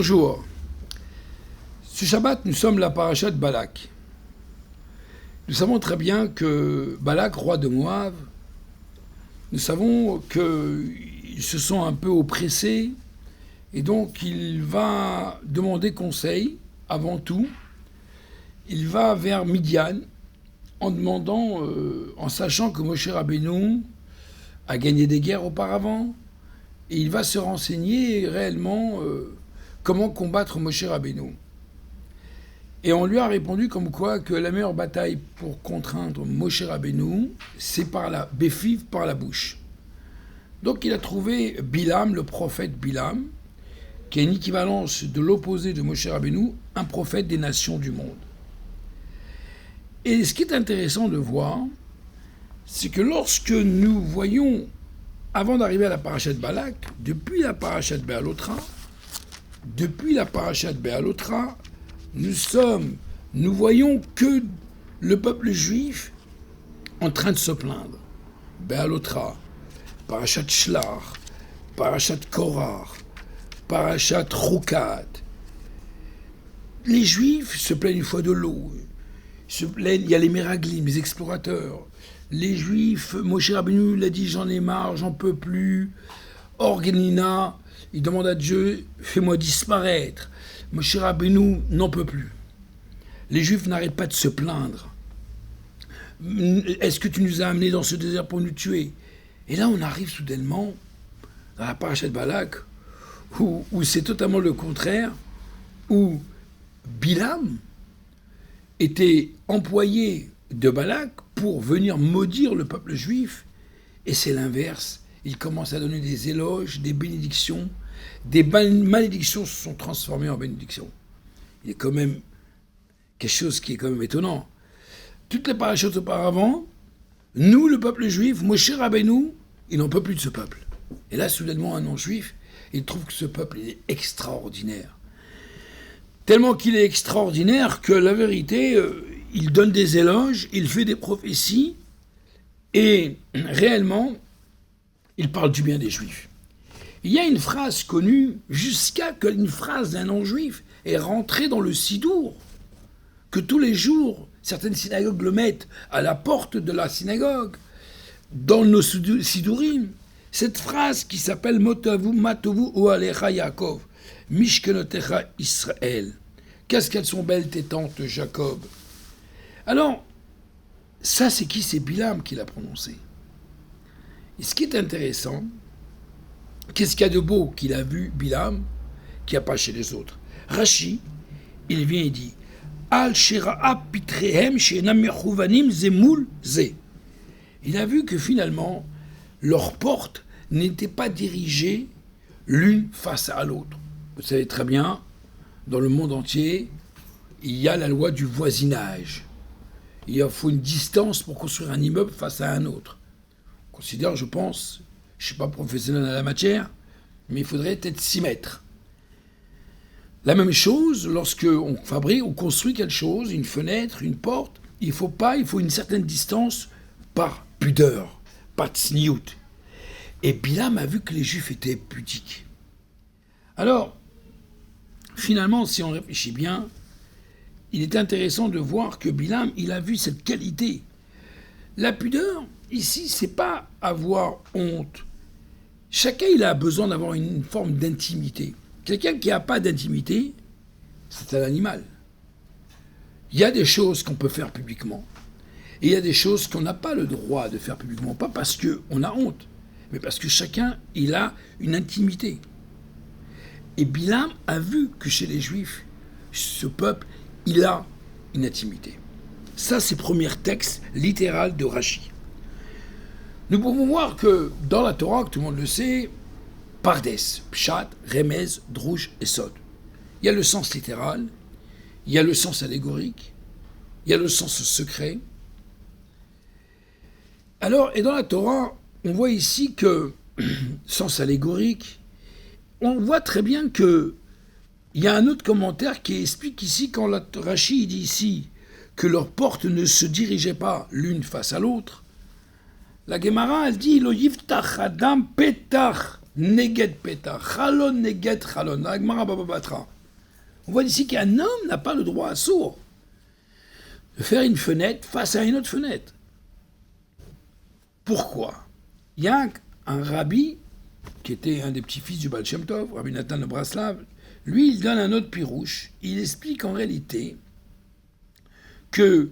Bonjour. Ce Shabbat, nous sommes la paracha de Balak. Nous savons très bien que Balak, roi de Moab, nous savons qu'ils se sont un peu oppressés et donc il va demander conseil avant tout. Il va vers Midian en demandant, en sachant que Moshe Rabbeinu a gagné des guerres auparavant, et il va se renseigner réellement comment combattre Moshe Rabbeinu. Et on lui a répondu comme quoi que la meilleure bataille pour contraindre Moshe Rabbeinu, c'est par la béfive, par la bouche. Donc il a trouvé Bilam, le prophète Bilam, qui est une équivalence de l'opposé de Moshe Rabbeinu, un prophète des nations du monde. Et ce qui est intéressant de voir, c'est que lorsque nous voyons, avant d'arriver à la paracha de Balak, depuis la paracha de Béalotra, nous voyons que le peuple juif en train de se plaindre. Béalotra, parachat Shlach, parachat Korah, parachat Rukat. Les juifs se plaignent une fois de l'eau. Il y a les Meraglim, les explorateurs. Les Juifs, Moshe Rabbeinu l'a dit, j'en ai marre, j'en peux plus. Organina, il demande à Dieu, fais-moi disparaître. Moshe Rabbeinu n'en peut plus. Les Juifs n'arrêtent pas de se plaindre. Est-ce que tu nous as amenés dans ce désert pour nous tuer? Et là, on arrive soudainement dans la paracha de Balak, où c'est totalement le contraire, où Bilam était employé de Balak pour venir maudire le peuple juif, et c'est l'inverse. Il commence à donner des éloges, des bénédictions, des malédictions se sont transformées en bénédictions. Il y a quand même quelque chose qui est quand même étonnant. Toutes les parachutes auparavant, nous, le peuple juif, Moshe Rabbeinu, il n'en peut plus de ce peuple. Et là, soudainement, un non-juif, il trouve que ce peuple il est extraordinaire. Tellement qu'il est extraordinaire que la vérité, il donne des éloges, il fait des prophéties, et réellement, il parle du bien des Juifs. Il y a une phrase connue, jusqu'à qu'une phrase d'un non-juif est rentrée dans le Sidour, que tous les jours, certaines synagogues le mettent à la porte de la synagogue, dans nos Sidourim. Cette phrase qui s'appelle « Motavu matovu oalecha Yaakov » Mishkenotecha Israël. Qu'est-ce qu'elles sont belles tes tantes, Jacob. Alors, ça c'est qui? C'est Bilam qui l'a prononcé. Et ce qui est intéressant, qu'est-ce qu'il y a de beau qu'il a vu Bilam, qu'il n'y a pas chez les autres? Rashi, il vient et dit Al shera'a pitrehem she'enam mechuvanim zemul ze. Il a vu que finalement, leurs portes n'étaient pas dirigées l'une face à l'autre. Vous savez très bien, dans le monde entier, il y a la loi du voisinage. Il faut une distance pour construire un immeuble face à un autre. On considère, je pense, je ne suis pas professionnel à la matière, mais il faudrait peut-être 6 mètres. La même chose, lorsque on construit quelque chose, une fenêtre, une porte, il faut une certaine distance par pudeur, par tsniout. Et Bilam a vu que les Juifs étaient pudiques. Alors, finalement, si on réfléchit bien, il est intéressant de voir que Bilam, il a vu cette qualité. La pudeur, ici, c'est pas avoir honte. Chacun, il a besoin d'avoir une forme d'intimité. Quelqu'un qui n'a pas d'intimité, c'est un animal. Il y a des choses qu'on peut faire publiquement. Et il y a des choses qu'on n'a pas le droit de faire publiquement. Pas parce qu'on a honte, mais parce que chacun, il a une intimité. Et Bilam a vu que chez les Juifs, ce peuple, il a une intimité. Ça, c'est le premier texte littéral de Rashi. Nous pouvons voir que dans la Torah, tout le monde le sait, Pardes, Pshat, Remez, Drouj et Sod. Il y a le sens littéral, il y a le sens allégorique, il y a le sens secret. Alors, et dans la Torah, on voit ici que, sens allégorique, on voit très bien que il y a un autre commentaire qui explique ici, quand Rashi dit ici que leurs portes ne se dirigeaient pas l'une face à l'autre, la Gemara, elle dit « Lo yiftach adam petach neged petach, chalon neged chalon ». La Gemara Baba Batra. On voit ici qu'un homme n'a pas le droit à sourd de faire une fenêtre face à une autre fenêtre. Pourquoi? Il y a un rabbi, qui était un des petits-fils du Baal Shem Tov, Rabbi Nathan de Braslav, lui, il donne un autre pirouche. Il explique en réalité que,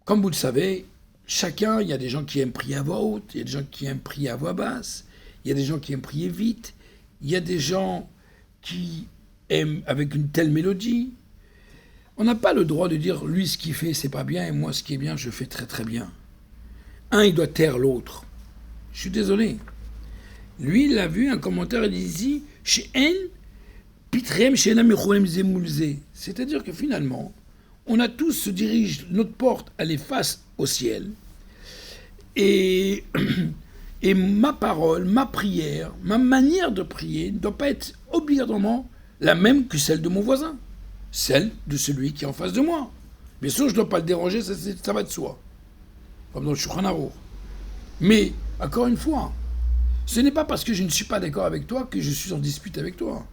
comme vous le savez, chacun, il y a des gens qui aiment prier à voix haute, il y a des gens qui aiment prier à voix basse, il y a des gens qui aiment prier vite, il y a des gens qui aiment avec une telle mélodie. On n'a pas le droit de dire, lui, ce qu'il fait, c'est pas bien, et moi, ce qui est bien, je fais très très bien. Un, il doit taire l'autre. Je suis désolé. Lui, il a vu un commentaire, il dit « Chez En, pitrem chez zemulze ». C'est-à-dire que finalement, on a tous se dirige, notre porte, elle est face au ciel. Et ma parole, ma prière, ma manière de prier ne doit pas être obligatoirement la même que celle de mon voisin. Celle de celui qui est en face de moi. Bien sûr, je ne dois pas le déranger, ça va de soi. Comme dans le Shulchan Aruch. Mais, encore une fois, ce n'est pas parce que je ne suis pas d'accord avec toi que je suis en dispute avec toi.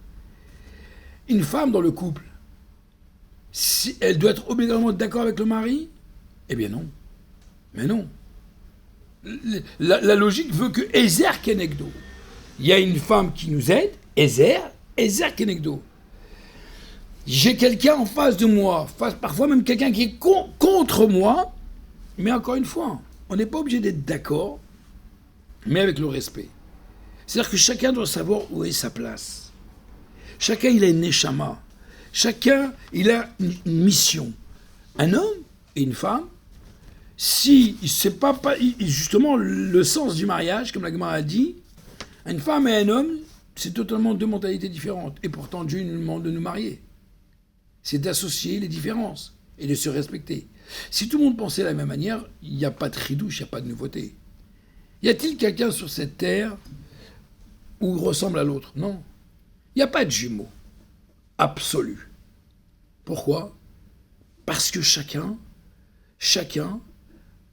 Une femme dans le couple, si elle doit être obligatoirement d'accord avec le mari, eh bien non. Mais non. La logique veut que Ezer Kenegdo. Il y a une femme qui nous aide, Ezer Kenegdo. J'ai quelqu'un en face de moi, parfois même quelqu'un qui est contre moi, mais encore une fois, on n'est pas obligé d'être d'accord, mais avec le respect. C'est-à-dire que chacun doit savoir où est sa place. Chacun, il a une neshama. Chacun, il a une mission. Un homme et une femme, si c'est pas justement le sens du mariage, comme la Gemara a dit, une femme et un homme, c'est totalement deux mentalités différentes. Et pourtant, Dieu nous demande de nous marier. C'est d'associer les différences et de se respecter. Si tout le monde pensait de la même manière, il n'y a pas de ridouche, il n'y a pas de nouveauté. Y a-t-il quelqu'un sur cette terre où il ressemble à l'autre? Non. Il n'y a pas de jumeaux absolus. Pourquoi? Parce que chacun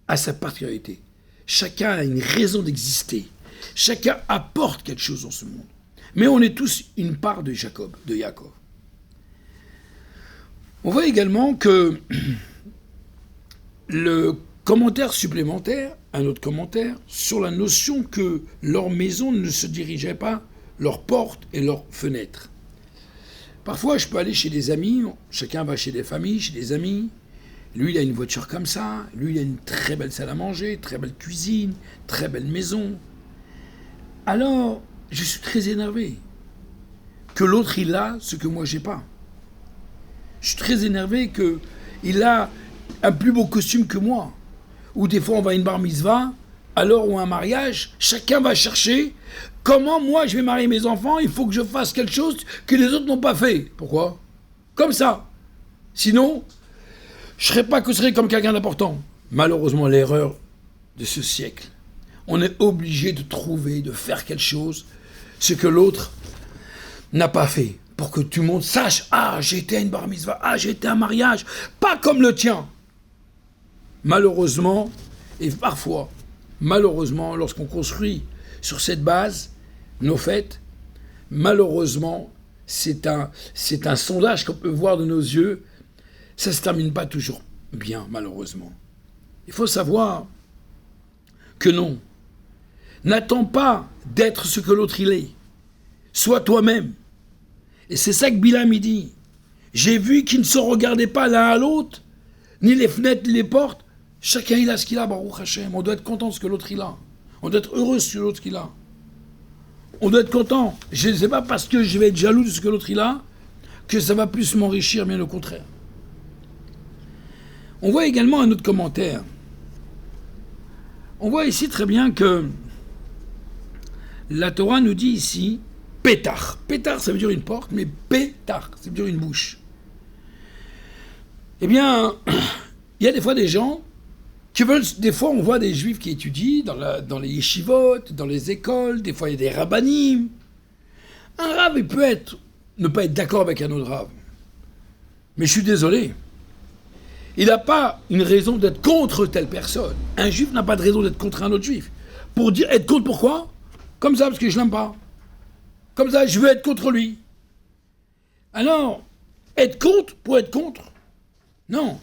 a sa particularité. Chacun a une raison d'exister. Chacun apporte quelque chose dans ce monde. Mais on est tous une part de Jacob, de Yaakov. On voit également que le commentaire supplémentaire, un autre commentaire, sur la notion que leur maison ne se dirigeait pas, leurs portes et leurs fenêtres. Parfois, je peux aller chez des amis, chacun va chez des familles, chez des amis. Lui, il a une voiture comme ça, lui, il a une très belle salle à manger, très belle cuisine, très belle maison. Alors, je suis très énervé que l'autre, il a ce que moi, j'ai pas. Je suis très énervé qu'il a un plus beau costume que moi. Ou des fois, on va à une bar mitzvah, alors ou un mariage, chacun va chercher comment moi je vais marier mes enfants, il faut que je fasse quelque chose que les autres n'ont pas fait. Pourquoi? Comme ça. Sinon, je ne serais pas considéré comme quelqu'un d'important. Malheureusement, l'erreur de ce siècle, on est obligé de trouver, de faire quelque chose, ce que l'autre n'a pas fait. Pour que tout le monde sache, ah, j'ai été à une bar mitzvah, ah, j'ai été à un mariage, pas comme le tien. Malheureusement, et parfois, malheureusement, lorsqu'on construit sur cette base nos fêtes, malheureusement, c'est un sondage qu'on peut voir de nos yeux, ça ne se termine pas toujours bien, malheureusement. Il faut savoir que non. N'attends pas d'être ce que l'autre il est. Sois toi-même. Et c'est ça que Bilam il dit. J'ai vu qu'ils ne se regardaient pas l'un à l'autre, ni les fenêtres, ni les portes. Chacun il a ce qu'il a, Baruch Hashem. On doit être content de ce que l'autre il a. On doit être heureux de ce que l'autre il a. On doit être content. Je ne sais pas parce que je vais être jaloux de ce que l'autre il a, que ça va plus m'enrichir, bien au contraire. On voit également un autre commentaire. On voit ici très bien que la Torah nous dit ici pétard. Pétard, ça veut dire une porte, mais pétard, ça veut dire une bouche. Eh bien, il y a des fois des gens qui veulent... Des fois, on voit des juifs qui étudient dans les yeshivot, dans les écoles. Des fois, il y a des rabbanim. Un rave, il peut ne pas être d'accord avec un autre rave. Mais je suis désolé. Il n'a pas une raison d'être contre telle personne. Un juif n'a pas de raison d'être contre un autre juif. Pour dire être contre, pourquoi? Comme ça, parce que je l'aime pas. Comme ça, je veux être contre lui. Alors, être contre pour être contre. Non.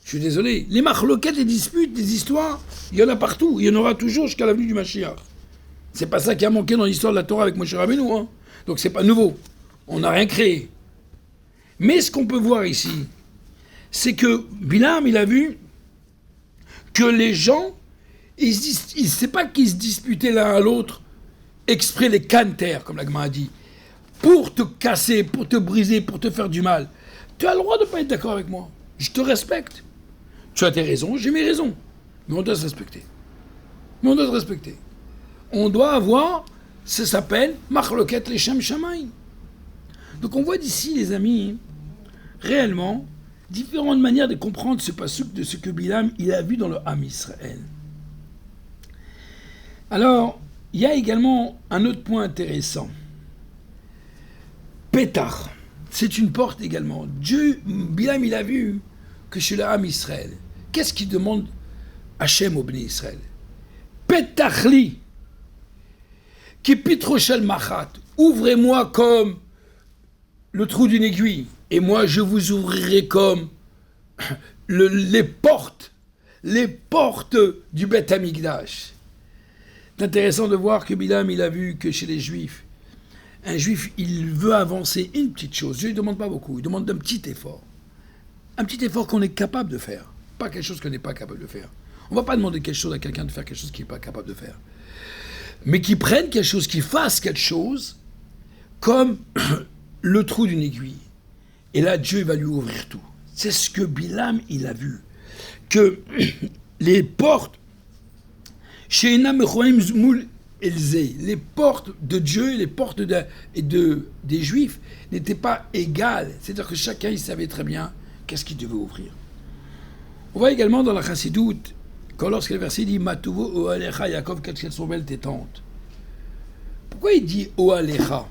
Je suis désolé. Les marloquettes, les disputes, les histoires, il y en a partout. Il y en aura toujours jusqu'à l'avenue du Mashiach. C'est pas ça qui a manqué dans l'histoire de la Torah avec Moshe Rabbeinu. Hein. Donc c'est pas nouveau. On n'a rien créé. Mais ce qu'on peut voir ici, c'est que Bilam, il a vu que les gens, c'est pas qu'ils se disputaient l'un à l'autre, exprès les canter, comme la Gemara a dit, pour te casser, pour te briser, pour te faire du mal. Tu as le droit de ne pas être d'accord avec moi. Je te respecte. Tu as tes raisons, j'ai mes raisons. Mais on doit se respecter. On doit avoir, ça s'appelle Machloket Leshem Shamaim. Donc on voit d'ici, les amis, réellement, différentes manières de comprendre ce pasuk de ce que Bilam il a vu dans le Ham Israël. Alors, il y a également un autre point intéressant. Pétar, c'est une porte également. Bilam il a vu que chez le Ham Israël, qu'est-ce qu'il demande Hachem au Bnei Israël? Pétachli, qui pitrochel machat, ouvrez-moi comme le trou d'une aiguille, et moi je vous ouvrirai comme les portes du Beth Amikdash. C'est intéressant de voir que Bilam il a vu que chez les Juifs, un Juif il veut avancer une petite chose. Dieu ne demande pas beaucoup, il demande un petit effort. Un petit effort qu'on est capable de faire, pas quelque chose qu'on n'est pas capable de faire. On ne va pas demander quelque chose à quelqu'un de faire quelque chose qu'il n'est pas capable de faire. Mais qu'il prenne quelque chose, qu'il fasse quelque chose comme le trou d'une aiguille. Et là, Dieu va lui ouvrir tout. C'est ce que Bilam, il a vu. Que les portes, chez Enam Moul Elzé, les portes de Dieu et les portes des Juifs n'étaient pas égales. C'est-à-dire que chacun, il savait très bien qu'est-ce qu'il devait ouvrir. On voit également dans la Chassidoute, quand lorsque le verset dit « Matuvo Oalecha Yaakov, quelles sont belles tes tentes ?» Pourquoi il dit « Oalecha »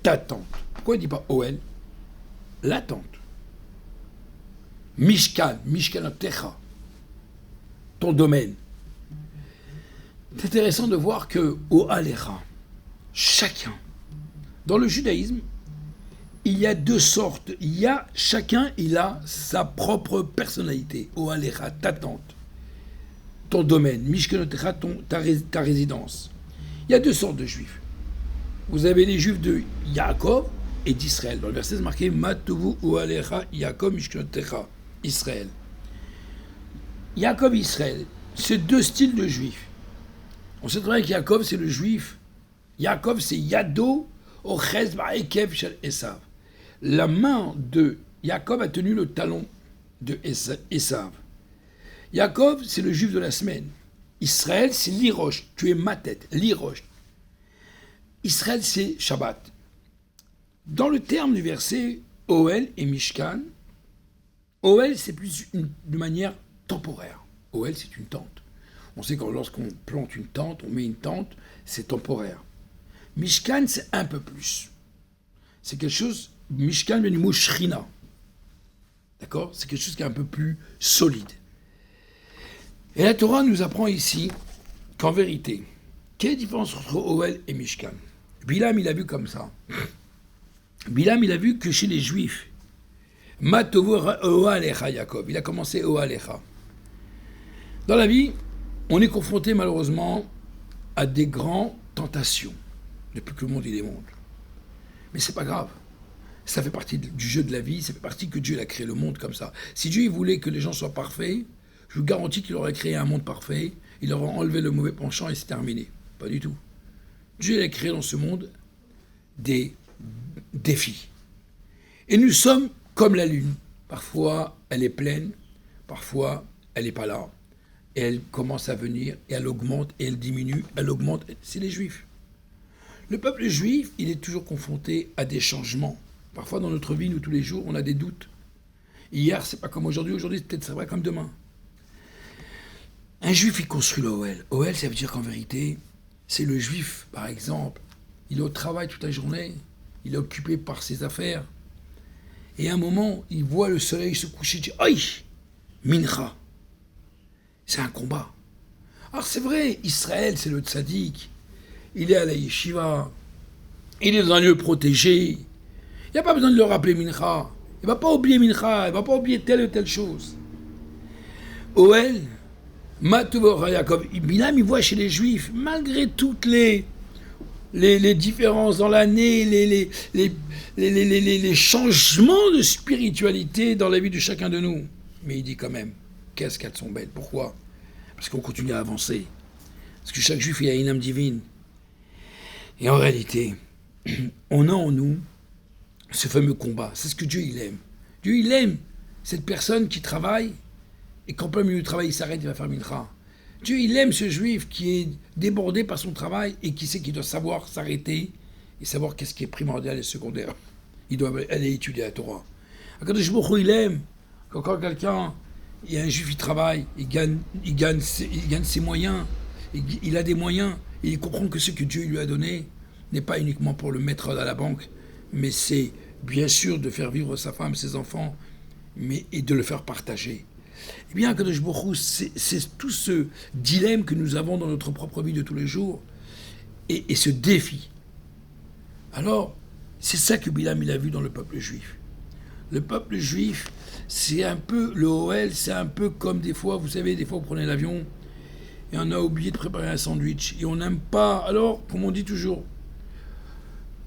ta tente? Pourquoi il ne dit pas « Oel » la tente? Mishkan, Mishkanotecha, ton domaine. C'est intéressant de voir que Oalecha, chacun, dans le judaïsme, il y a deux sortes. Chacun, il a sa propre personnalité. Oalecha, ta tente, ton domaine, Mishkanotecha, ta résidence. Il y a deux sortes de juifs. Vous avez les juifs de Yaakov et d'Israël. Dans le verset, c'est marqué Matuvu Oalecha Yaakov Mishkanotecha, Israël. Yaakov et Israël, c'est deux styles de juifs. On sait très bien que Yaakov, c'est le juif. Yaakov, c'est Yado Ochez Ba'ekev Shel Esav. La main de Yaakov a tenu le talon de Esav. Yaakov, c'est le juif de la semaine. Israël, c'est l'Irosh. Tu es ma tête, l'Irosh. Israël, c'est Shabbat. Dans le terme du verset Oel et Mishkan, Oel, c'est plus de manière temporaire. Oel, c'est une tente. On sait que lorsqu'on plante une tente, on met une tente, c'est temporaire. Mishkan, c'est un peu plus. C'est quelque chose, Mishkan vient du mot Shrina. D'accord? C'est quelque chose qui est un peu plus solide. Et la Torah nous apprend ici qu'en vérité, quelle est la différence entre Oel et Mishkan? Bilam, il a vu comme ça. Bilam, il a vu que chez les Juifs, Matovo Oalecha Yaakov, il a commencé Oalecha. Dans la vie, on est confronté malheureusement à des grandes tentations depuis que le monde il est monde. Mais c'est pas grave. Ça fait partie du jeu de la vie, ça fait partie que Dieu a créé le monde comme ça. Si Dieu il voulait que les gens soient parfaits, je vous garantis qu'il aurait créé un monde parfait, il aurait enlevé le mauvais penchant et c'est terminé. Pas du tout. Dieu a créé dans ce monde des défis. Et nous sommes comme la lune. Parfois, elle est pleine, parfois, elle n'est pas là. Et elle commence à venir, et elle augmente, et elle diminue, elle augmente. C'est les Juifs. Le peuple juif, il est toujours confronté à des changements. Parfois, dans notre vie, nous, tous les jours, on a des doutes. Hier, c'est pas comme aujourd'hui. Aujourd'hui, peut-être c'est vrai comme demain. Un Juif, il construit l'Oel. Oel, ça veut dire qu'en vérité, c'est le Juif, par exemple. Il est au travail toute la journée. Il est occupé par ses affaires. Et à un moment, il voit le soleil se coucher. Il dit « Aïe, Mincha !» C'est un combat. Alors c'est vrai, Israël, c'est le tzaddik. Il est à la yeshiva. Il est dans un lieu protégé. Il n'y a pas besoin de le rappeler Mincha. Il ne va pas oublier Mincha, il ne va pas oublier telle ou telle chose. Oel, Matuvor Yaakov, Bilam, il voit chez les Juifs, malgré toutes les différences dans l'année, les changements de spiritualité dans la vie de chacun de nous. Mais il dit quand même, qu'est-ce qu'elles sont belles. Pourquoi? Parce qu'on continue à avancer. Parce que chaque Juif, il a une âme divine. Et en réalité, on a en nous ce fameux combat. C'est ce que Dieu, il aime. Dieu, il aime cette personne qui travaille et qu'en plein milieu du travail, il s'arrête, il va faire Mincha. Dieu, il aime ce Juif qui est débordé par son travail et qui sait qu'il doit savoir s'arrêter et savoir qu'est-ce qui est primordial et secondaire. Il doit aller étudier la Torah. Akadosh Baruch Hu, il aime quand quelqu'un, il y a un Juif, il travaille, il gagne ses moyens, il a des moyens, et il comprend que ce que Dieu lui a donné n'est pas uniquement pour le mettre à la banque, mais c'est bien sûr de faire vivre sa femme, ses enfants, et de le faire partager. Eh bien, Kadosh Baruch Hu, c'est tout ce dilemme que nous avons dans notre propre vie de tous les jours, et ce défi. Alors, c'est ça que Bilam il a vu dans le peuple juif. Le peuple juif, c'est un peu, le OL, c'est un peu comme des fois, vous savez, des fois vous prenez l'avion, et on a oublié de préparer un sandwich, et on n'aime pas, alors, comme on dit toujours,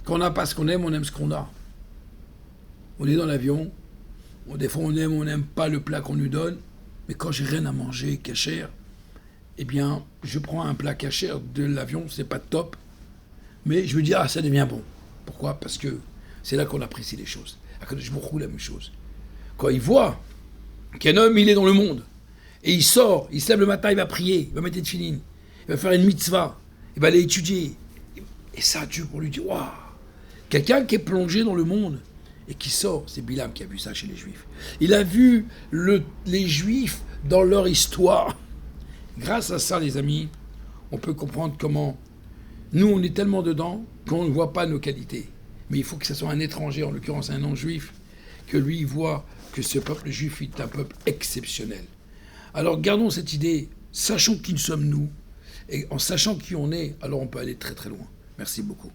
quand on n'a pas ce qu'on aime, on aime ce qu'on a. On est dans l'avion, des fois on n'aime pas le plat qu'on nous donne, mais quand j'ai rien à manger cachère, eh bien, je prends un plat cachère de l'avion, c'est pas top, mais je me dis, ah, ça devient bon. Pourquoi? Parce que c'est là qu'on apprécie les choses. Je me roule la même chose. Quand il voit qu'un homme, il est dans le monde, et il sort, il se lève le matin, il va prier, il va mettre des tefilines, il va faire une mitzvah, il va aller étudier. Et ça, Dieu, pour lui dire, waouh, quelqu'un qui est plongé dans le monde et qui sort, c'est Bilam qui a vu ça chez les Juifs. Il a vu les Juifs dans leur histoire. Grâce à ça, les amis, on peut comprendre comment nous, on est tellement dedans qu'on ne voit pas nos qualités. Mais il faut que ce soit un étranger, en l'occurrence un non-juif, que lui voit que ce peuple juif est un peuple exceptionnel. Alors gardons cette idée, sachons qui nous sommes nous, et en sachant qui on est, alors on peut aller très très loin. Merci beaucoup.